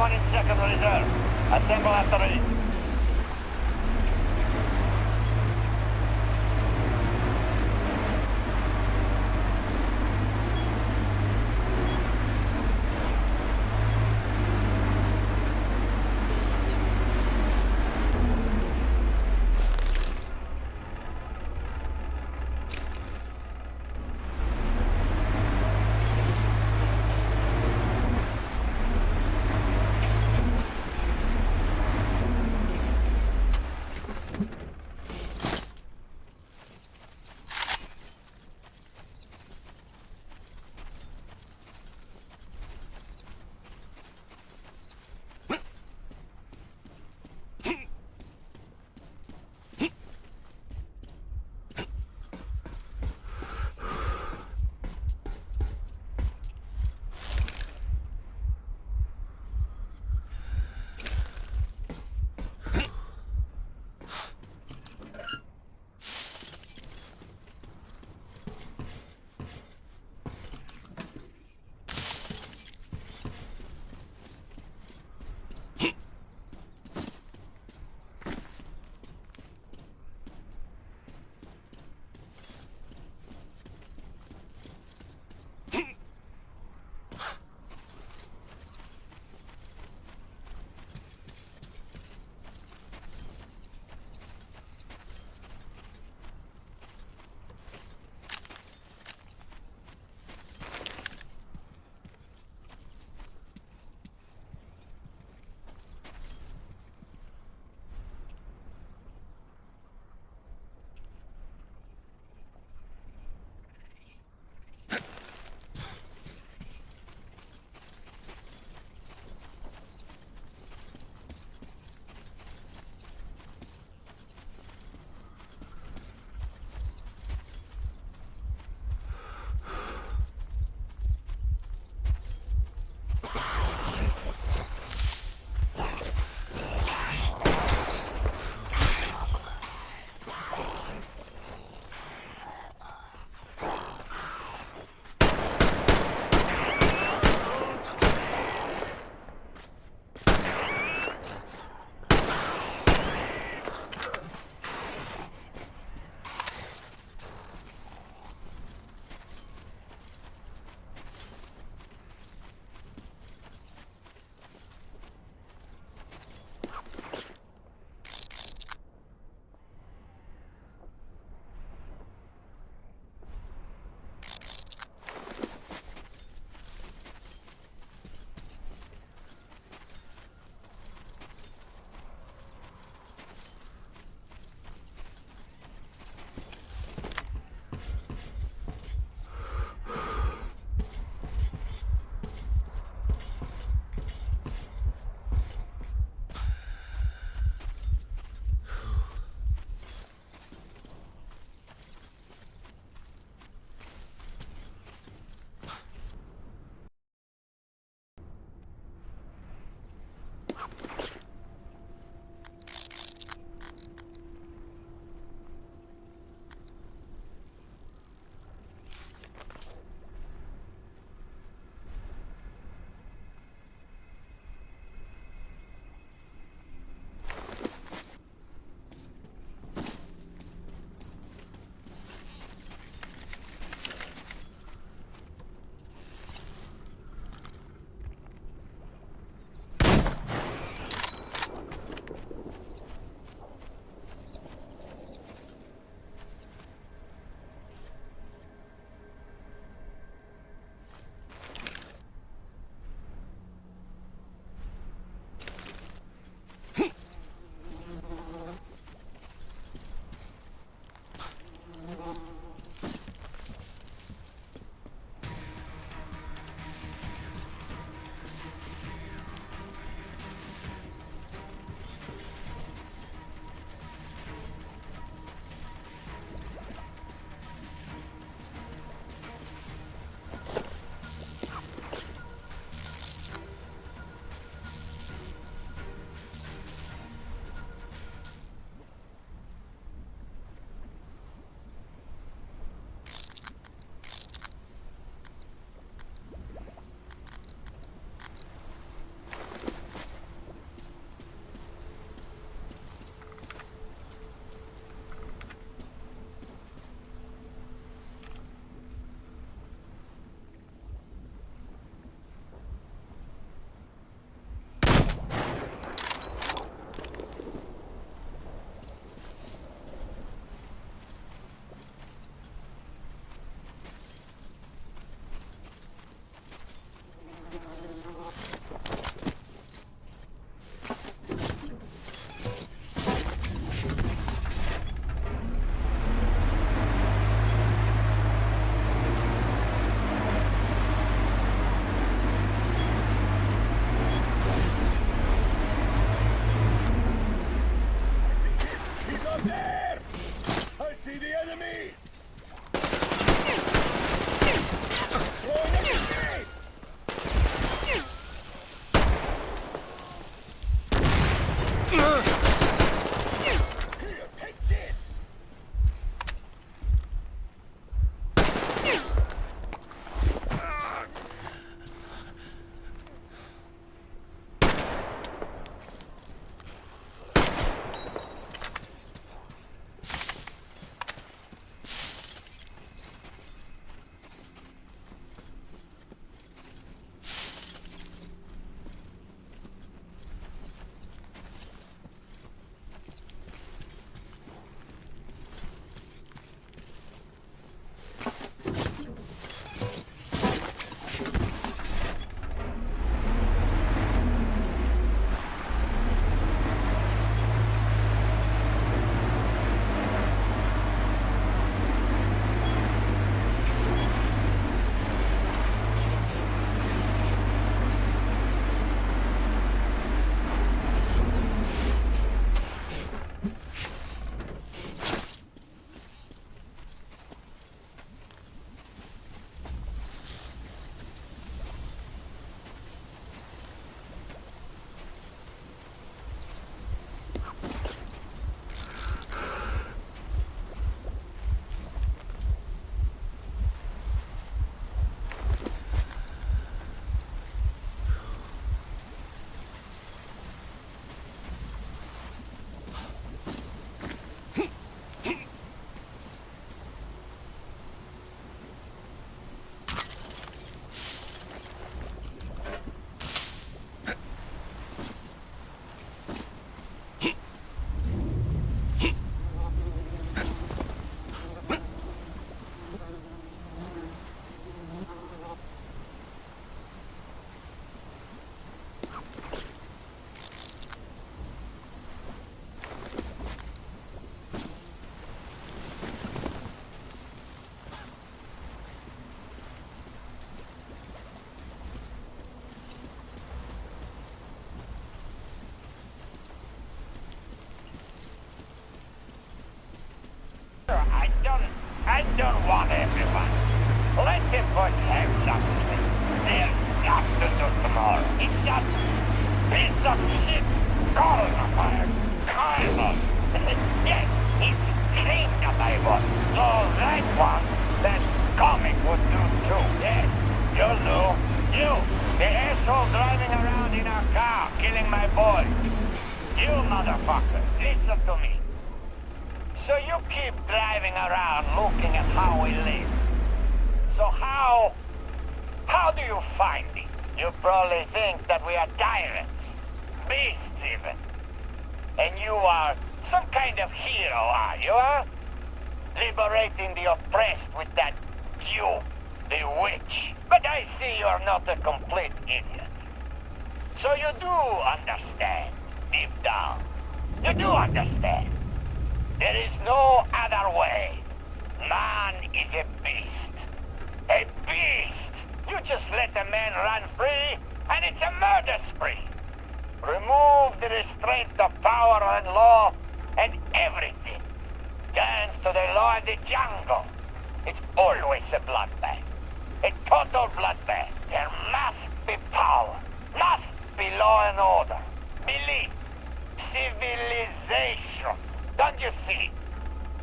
One in second reserve. Assemble after ready. I don't want everyone. Let the boys have some sleep. They'll have to do tomorrow. It's just piece of shit. Coronavirus. Carnival. Yes, it's CANNIBAL. So that one, that comic would do too. Yes, you'll do. You, the asshole driving around in our car, killing my boy. You motherfucker, listen to me. So you keep driving around looking at how we live. So how do you find it? You probably think that we are tyrants, beasts even. And you are some kind of hero, are you, huh? Liberating the oppressed with that GIUL, the witch. But I see you're not a complete idiot. So you do understand, deep down. You do understand. There is no other way. Man is a beast. A beast! You just let a man run free, and it's a murder spree. Remove the restraint of power and law, and everything turns to the law of the jungle. It's always a bloodbath. A total bloodbath. There must be power. Must be law and order. Belief. Civilization. Don't you see?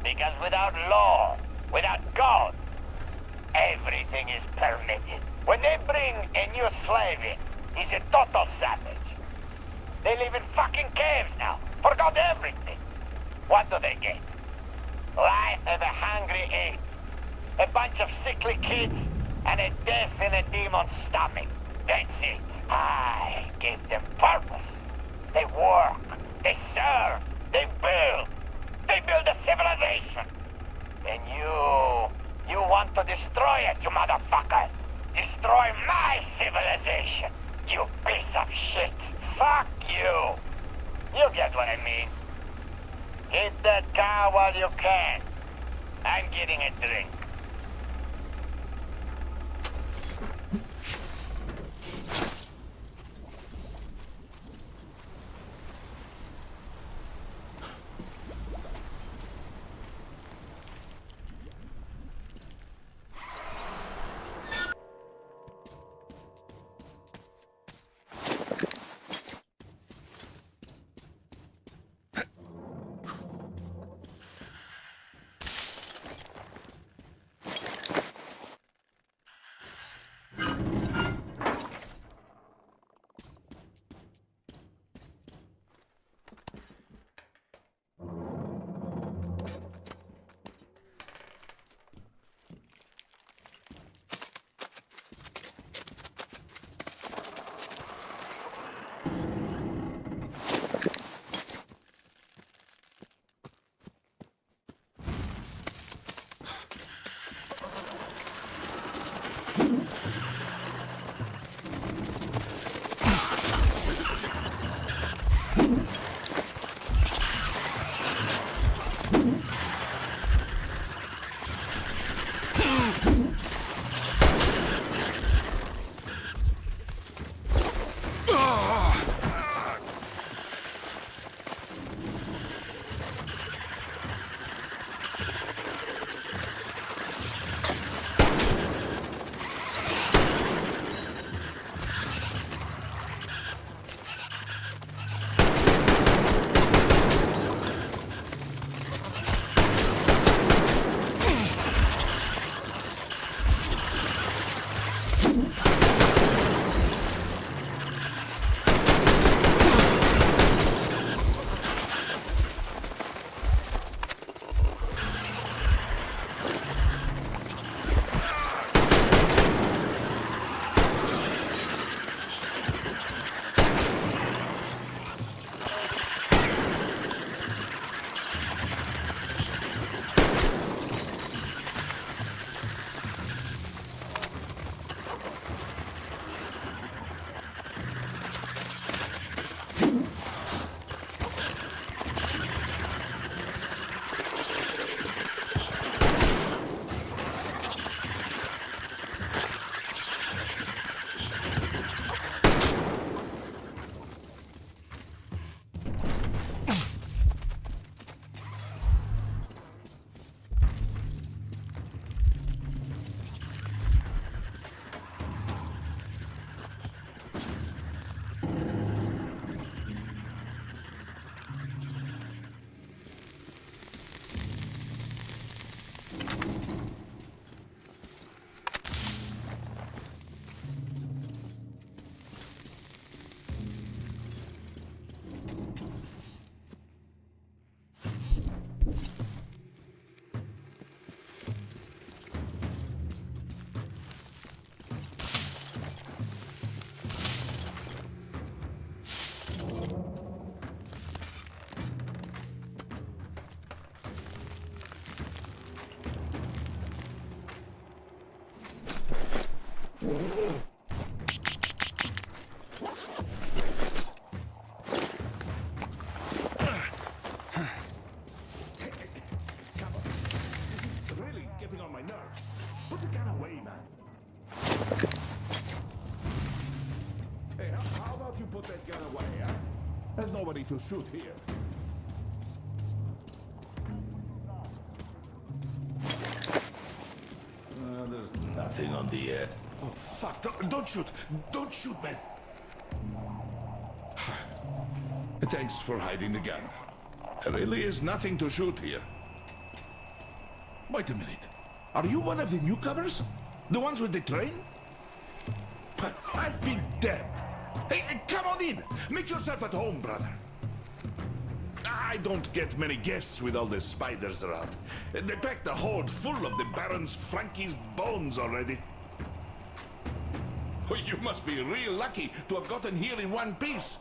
Because without law, without God, everything is permitted. When they bring a new slave in, he's a total savage. They live in fucking caves now. Forgot everything. What do they get? Life of a hungry ape. A bunch of sickly kids and a death in a demon's stomach. That's it. I gave them purpose. They work. They serve. They build. They build a civilization. And you want to destroy it, you motherfucker. Destroy my civilization, you piece of shit. Fuck you. You get what I mean. Hit that car while you can. I'm getting a drink. There's nobody to shoot here. There's nothing on the air. Oh, fuck. Don't shoot. Don't shoot, man. Thanks for hiding the gun. There really is nothing to shoot here. Wait a minute. Are you one of the newcomers? The ones with the train? I'll be damned. Hey, come on in. Make yourself at home, brother. I don't get many guests with all the spiders around. They packed the hold full of the Baron's Frankie's bones already. Oh, you must be real lucky to have gotten here in one piece.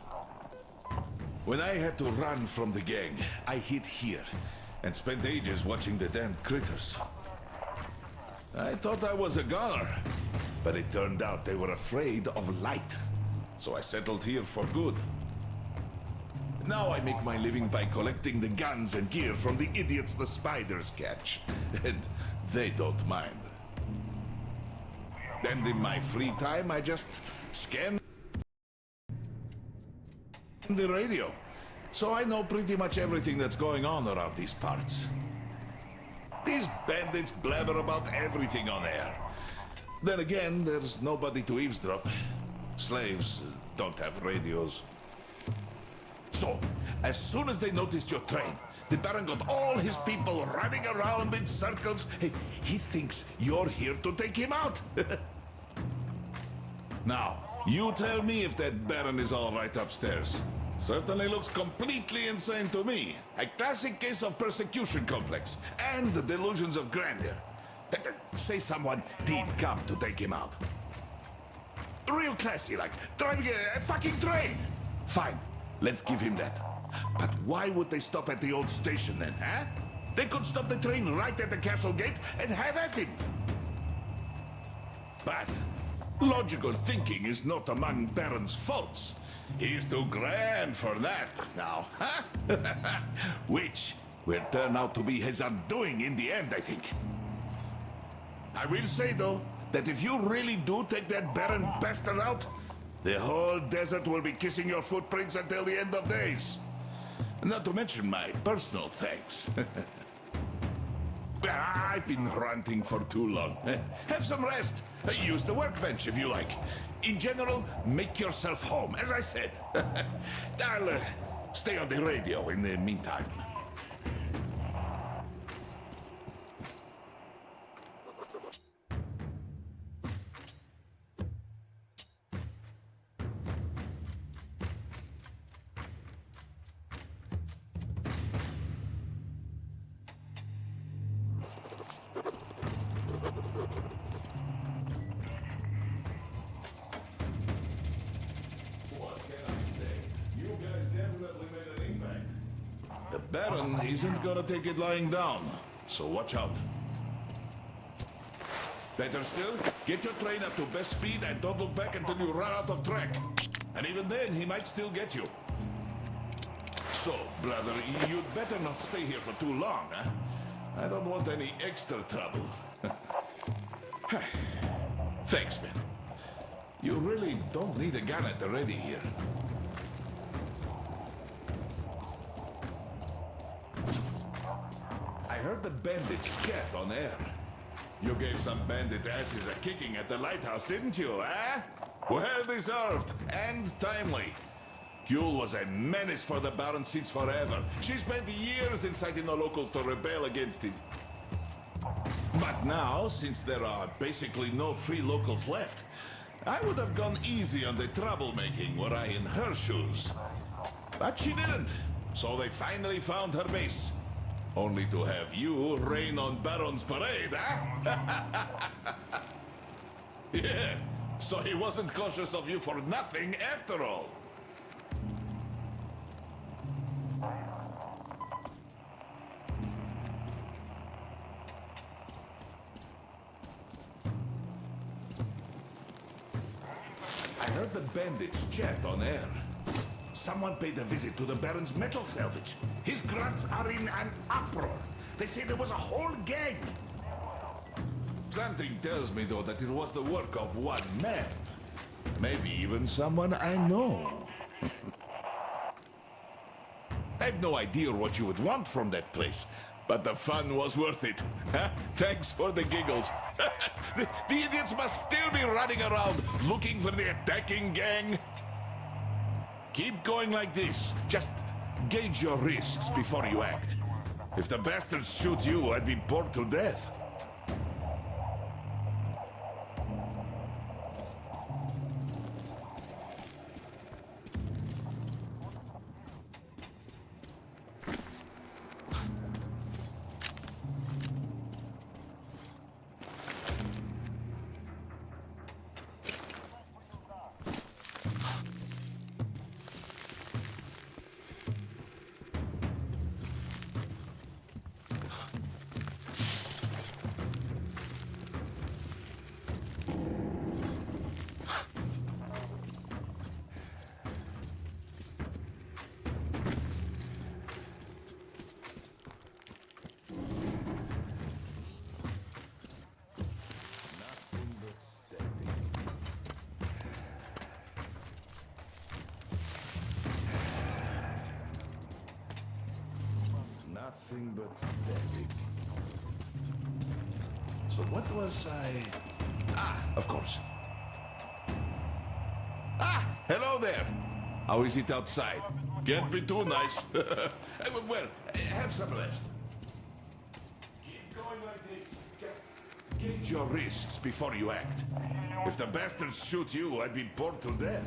When I had to run from the gang, I hid here and spent ages watching the damned critters. I thought I was a goner, but it turned out they were afraid of light. So I settled here for good. Now I make my living by collecting the guns and gear from the idiots the spiders catch. And they don't mind. And in my free time, I just scan the radio. So I know pretty much everything that's going on around these parts. These bandits blabber about everything on air. Then again, there's nobody to eavesdrop. Slaves don't have radios. So, as soon as they noticed your train, the Baron got all his people running around in circles. He thinks you're here to take him out. Now, you tell me if that Baron is all right upstairs. Certainly looks completely insane to me. A classic case of persecution complex and the delusions of grandeur. Say someone did come to take him out. Real classy, like driving a fucking train. Fine, let's give him that. But why would they stop at the old station then, huh? They could stop the train right at the castle gate and have at him. But logical thinking is not among Baron's faults. He's too grand for that now, huh? Which will turn out to be his undoing in the end, I think. I will say, though, that if you really do take that Baron bastard out, the whole desert will be kissing your footprints until the end of days. Not to mention my personal thanks. I've been ranting for too long. Have some rest. Use the workbench if you like. In general, make yourself home, as I said. I'll stay on the radio in the meantime. The Baron isn't gonna take it lying down, so watch out. Better still, get your train up to best speed and don't look back until you run out of track. And even then, he might still get you. So, brother, you'd better not stay here for too long, huh? I don't want any extra trouble. Thanks, man. You really don't need a gun at the ready here. I heard the bandits chat on air. You gave some bandit asses a kicking at the lighthouse, didn't you, eh? Well deserved and timely. GIUL was a menace for the Baron since forever. She spent years inciting the locals to rebel against him. But now, since there are basically no free locals left, I would have gone easy on the troublemaking were I in her shoes. But she didn't, so they finally found her base. Only to have you rain on Baron's parade, huh? Yeah, so he wasn't cautious of you for nothing after all. I heard the bandits chat on air. Someone paid a visit to the Baron's metal salvage. His grunts are in an uproar. They say there was a whole gang. Something tells me, though, that it was the work of one man. Maybe even someone I know. I have no idea what you would want from that place, but the fun was worth it. Thanks for the giggles. The idiots must still be running around looking for the attacking gang. Keep going like this. Just gauge your risks before you act. If the bastards shoot you, I'd be bored to death. Nothing but static. So what was I... Ah, of course. Ah, hello there. How is it outside? Can't be too nice. Well, have some rest. Keep going like this. Just gauge your risks before you act. If the bastards shoot you, I'd be bored to death.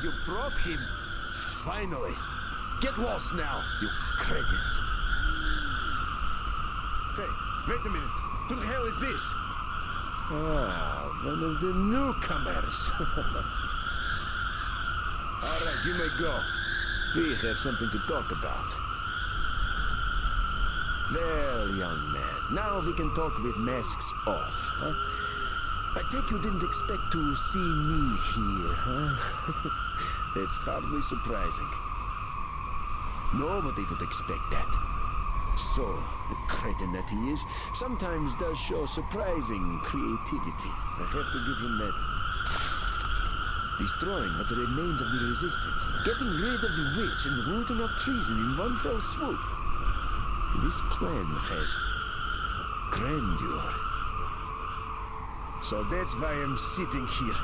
you brought him. Finally. Get lost now, you cretins. Hey, wait a minute. Who the hell is this? Ah, one of the newcomers. All right, you may go. We have something to talk about. Well, young man, now we can talk with masks off, huh? I take you didn't expect to see me here, huh? It's hardly surprising. Nobody would expect that. So, the cretin that he is, sometimes does show surprising creativity. I have to give him that. Destroying what remains of the resistance, getting rid of the witch and rooting up treason in one fell swoop. This plan has grandeur. So that's why I'm sitting here.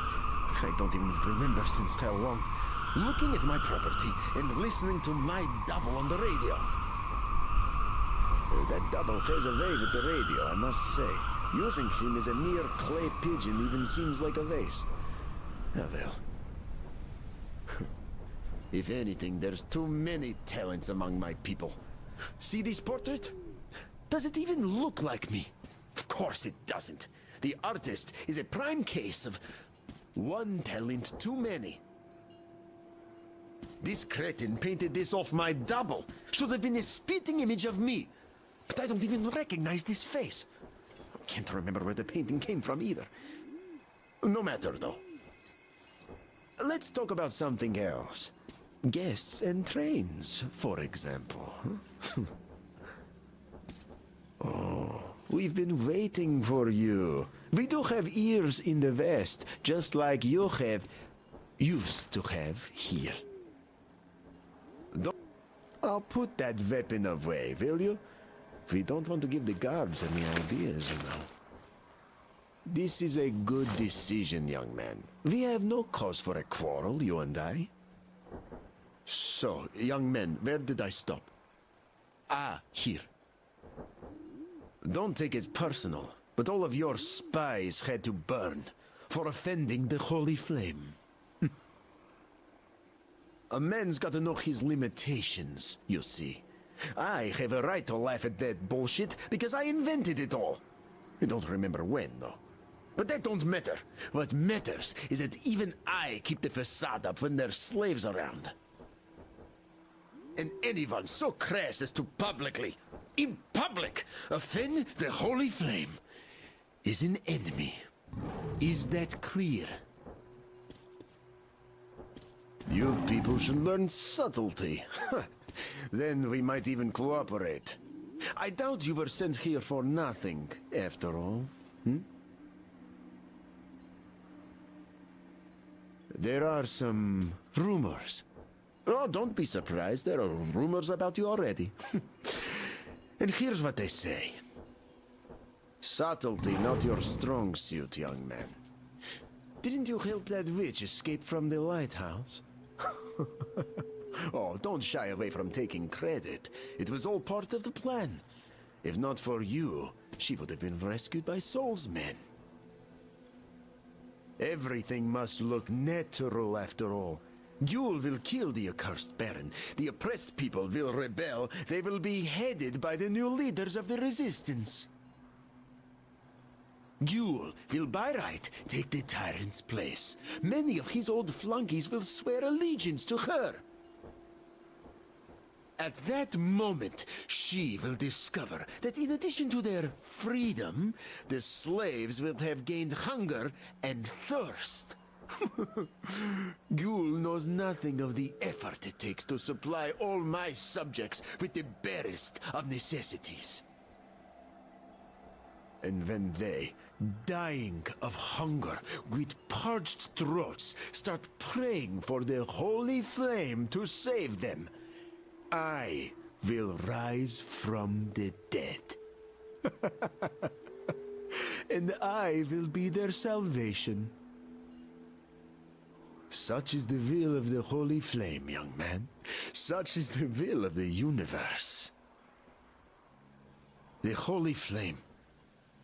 I don't even remember since how long. Looking at my property and listening to my double on the radio. That double has a way with the radio, I must say. Using him as a mere clay pigeon even seems like a waste. Ah, well. If anything, there's too many talents among my people. See this portrait? Does it even look like me? Of course it doesn't. The artist is a prime case of one talent too many. This cretin painted this off my double. Should have been a spitting image of me. But I don't even recognize this face. Can't remember where the painting came from either. No matter though. Let's talk about something else. Guests and trains, for example. Oh, we've been waiting for you. We do have ears in the West, just like you have used to have here. I'll put that weapon away, will you? We don't want to give the guards any ideas, you know. This is a good decision, young man. We have no cause for a quarrel, you and I. So, young man, where did I stop? Ah, here. Don't take it personal, but all of your spies had to burn for offending the holy flame. A man's got to know his limitations, you see. I have a right to laugh at that bullshit because I invented it all. I don't remember when, though. But that don't matter. What matters is that even I keep the facade up when there's slaves around. And anyone so crass as to publicly, in public, offend the holy flame is an enemy. Is that clear? You people should learn subtlety. Then we might even cooperate. I doubt you were sent here for nothing, after all. There are some rumors. Oh, don't be surprised. There are rumors about you already. And here's what they say. Subtlety, not your strong suit, young man. Didn't you help that witch escape from the lighthouse? Oh, don't shy away from taking credit. It was all part of the plan. If not for you, she would have been rescued by Soul's men. Everything must look natural after all. GIUL will kill the accursed Baron. The oppressed people will rebel. They will be headed by the new leaders of the resistance. GIUL will by right take the tyrant's place. Many of his old flunkies will swear allegiance to her. At that moment, she will discover that in addition to their freedom, the slaves will have gained hunger and thirst. GIUL knows nothing of the effort it takes to supply all my subjects with the barest of necessities. And when they, dying of hunger, with parched throats, start praying for the holy flame to save them, I will rise from the dead. And I will be their salvation. Such is the will of the holy flame, young man. Such is the will of the universe. The holy flame.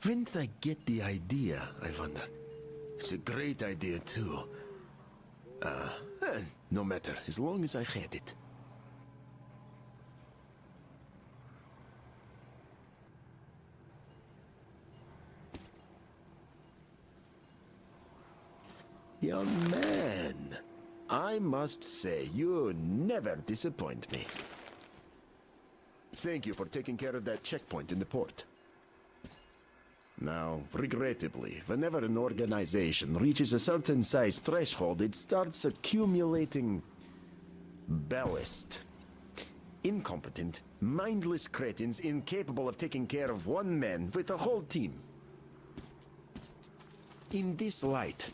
When did I get the idea, I wonder? It's a great idea, too. No matter, as long as I had it. Young man, I must say, you never disappoint me. Thank you for taking care of that checkpoint in the port. Now, regrettably, whenever an organization reaches a certain size threshold, it starts accumulating ballast. Incompetent, mindless cretins incapable of taking care of one man with a whole team. In this light,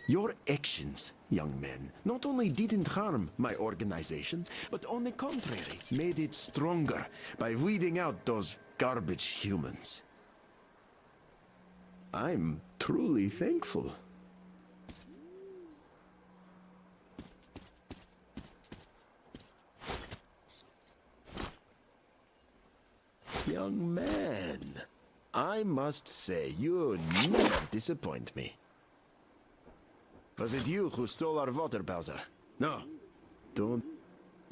your actions, young man, not only didn't harm my organization, but on the contrary, made it stronger by weeding out those garbage humans. I'm truly thankful. Young man, I must say, you never disappoint me. Was it you who stole our water, Bowser? No. Don't.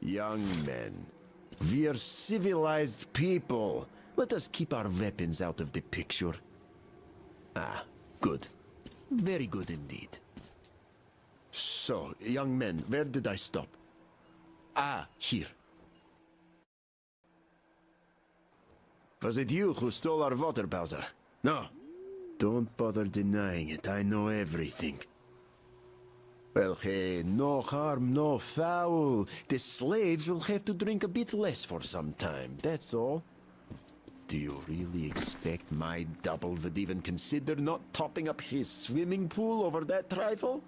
Young men, we're civilized people. Let us keep our weapons out of the picture. Ah, good. Very good indeed. So, young men, where did I stop? Ah, here. Was it you who stole our water, Bowser? No. Don't bother denying it. I know everything. Well, hey, no harm, no foul. The slaves will have to drink a bit less for some time, that's all. Do you really expect my double would even consider not topping up his swimming pool over that trifle?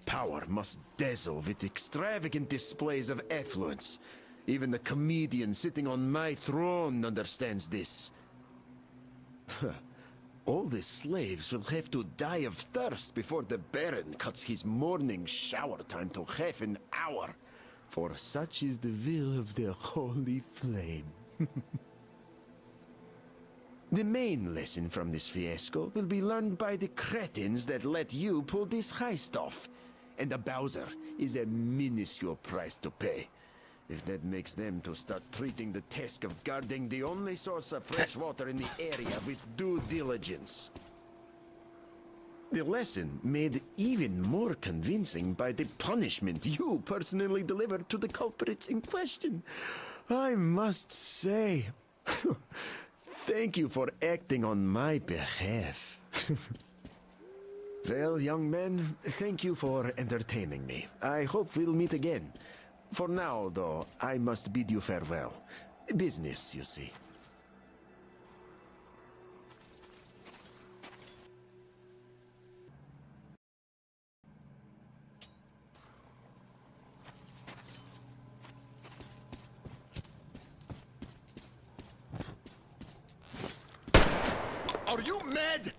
Power must dazzle with extravagant displays of affluence. Even the comedian sitting on my throne understands this. All the slaves will have to die of thirst before the Baron cuts his morning shower time to half an hour. For such is the will of the Holy Flame. The main lesson from this fiasco will be learned by the cretins that let you pull this heist off. And the Bowser is a minuscule price to pay. If that makes them to start treating the task of guarding the only source of fresh water in the area with due diligence. The lesson made even more convincing by the punishment you personally delivered to the culprits in question. I must say, thank you for acting on my behalf. Well, young man, thank you for entertaining me. I hope we'll meet again. For now, though, I must bid you farewell. Business, you see. Are you mad?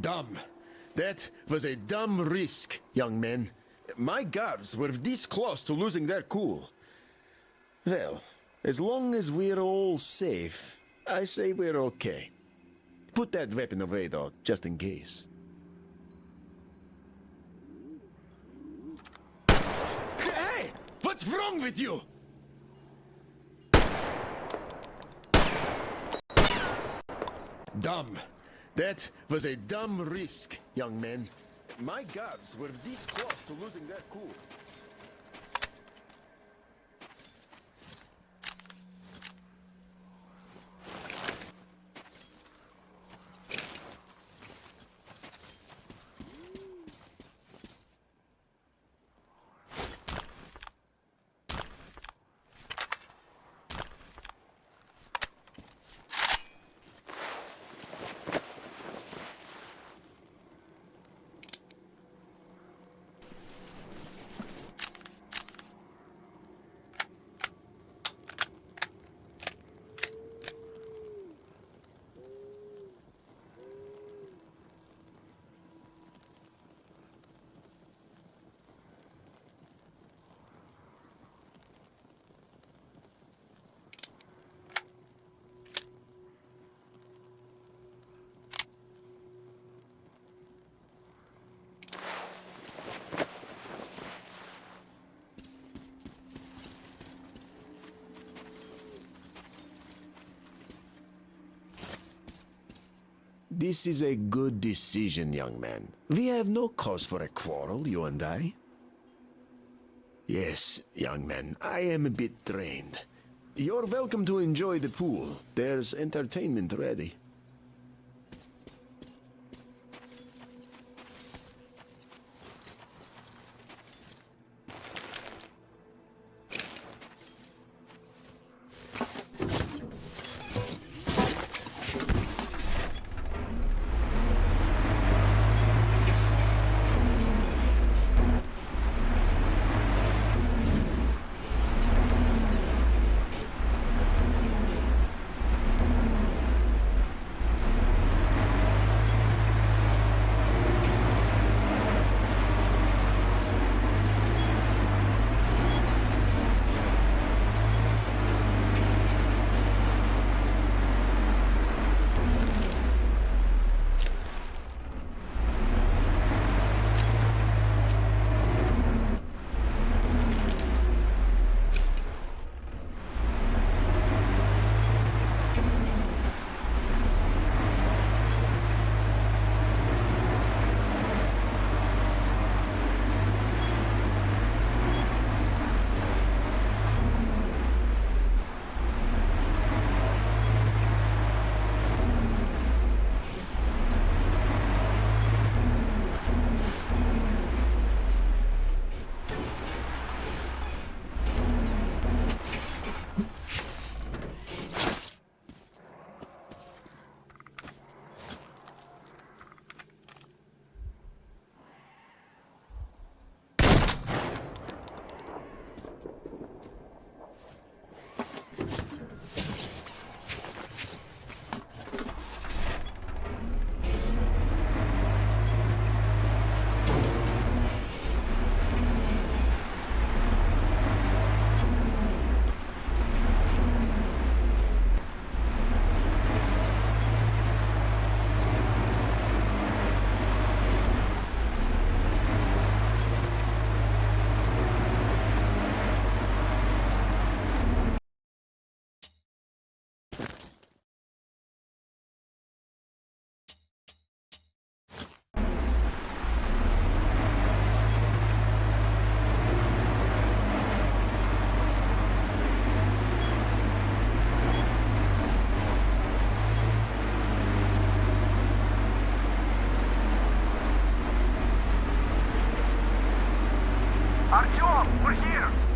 Dumb. That was a dumb risk, young man. My guards were this close to losing their cool. Well, as long as we're all safe, I say we're okay. Put that weapon away, though, just in case. Hey! What's wrong with you? Dumb. That was a dumb risk, young man. My guards were this close to losing their cool. this is a good decision, young man. We have no cause for a quarrel, you and I. Yes, young man, I am a bit drained. You're welcome to enjoy the pool. There's entertainment ready. Artyom, we're here!